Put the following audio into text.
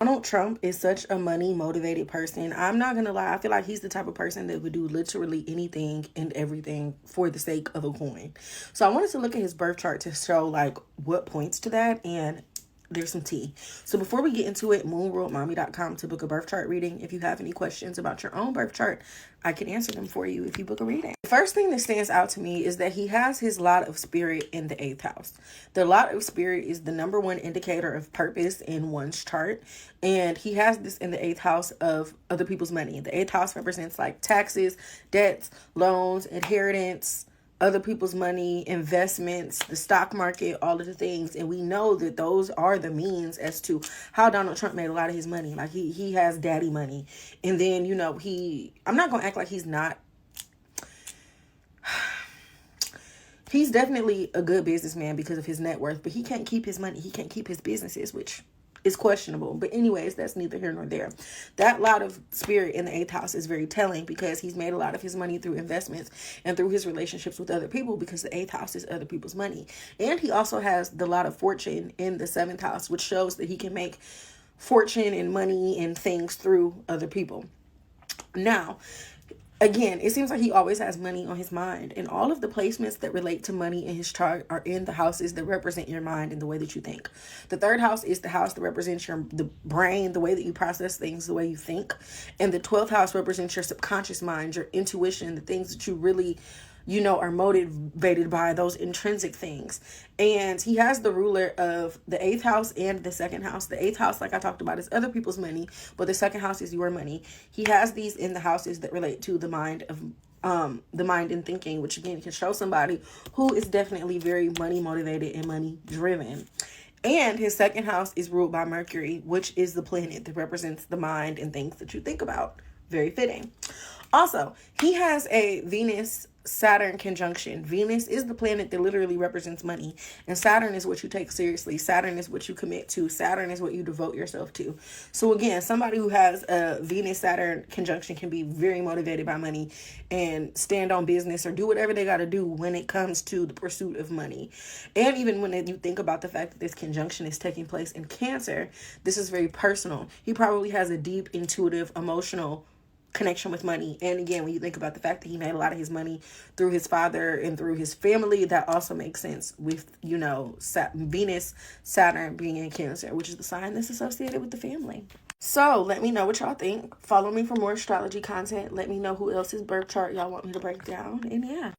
Donald Trump is such a money motivated person. I'm not gonna lie, I feel like he's the type of person that would do literally anything and everything for the sake of a coin. So I wanted to look at his birth chart to show like what points to that, and there's some tea. So before we get into it, moonworldmommy.com to book a birth chart reading. If you have any questions about your own birth chart, I can answer them for you if you book a reading. The first thing that stands out to me is that he has his lot of spirit in the 8th house. The lot of spirit is the number one indicator of purpose in one's chart. And he has this in the 8th house of other people's money. The 8th house represents like taxes, debts, loans, inheritance, other people's money, investments, the stock market, all of the things. And we know that those are the means as to how Donald Trump made a lot of his money. Like he has daddy money. And then, I'm not going to act like he's not. He's definitely a good businessman because of his net worth, but he can't keep his money. He can't keep his businesses, which is questionable. But anyways, that's neither here nor there. That lot of spirit in the 8th house is very telling because he's made a lot of his money through investments and through his relationships with other people, because the 8th house is other people's money. And he also has the lot of fortune in the 7th house, which shows that he can make fortune and money and things through other people. Now, again, it seems like he always has money on his mind, and all of the placements that relate to money in his chart are in the houses that represent your mind and the way that you think. The 3rd house is the house that represents the brain, the way that you process things, the way you think. And the 12th house represents your subconscious mind, your intuition, the things that you really are motivated by, those intrinsic things. And he has the ruler of the 8th house and the 2nd house. The 8th house, like I talked about, is other people's money, but the 2nd house is your money. He has these in the houses that relate to the mind and thinking, which again can show somebody who is definitely very money motivated and money driven. And his 2nd house is ruled by Mercury, which is the planet that represents the mind and things that you think about. Very fitting. Also, he has a Venus-Saturn conjunction. Venus is the planet that literally represents money. And Saturn is what you take seriously. Saturn is what you commit to. Saturn is what you devote yourself to. So again, somebody who has a Venus-Saturn conjunction can be very motivated by money and stand on business or do whatever they got to do when it comes to the pursuit of money. And even when you think about the fact that this conjunction is taking place in Cancer, this is very personal. He probably has a deep, intuitive, emotional connection with money. And again, when you think about the fact that he made a lot of his money through his father and through his family, that also makes sense with, Venus, Saturn being in Cancer, which is the sign that's associated with the family. So let me know what y'all think. Follow me for more astrology content. Let me know who else's birth chart y'all want me to break down. And yeah.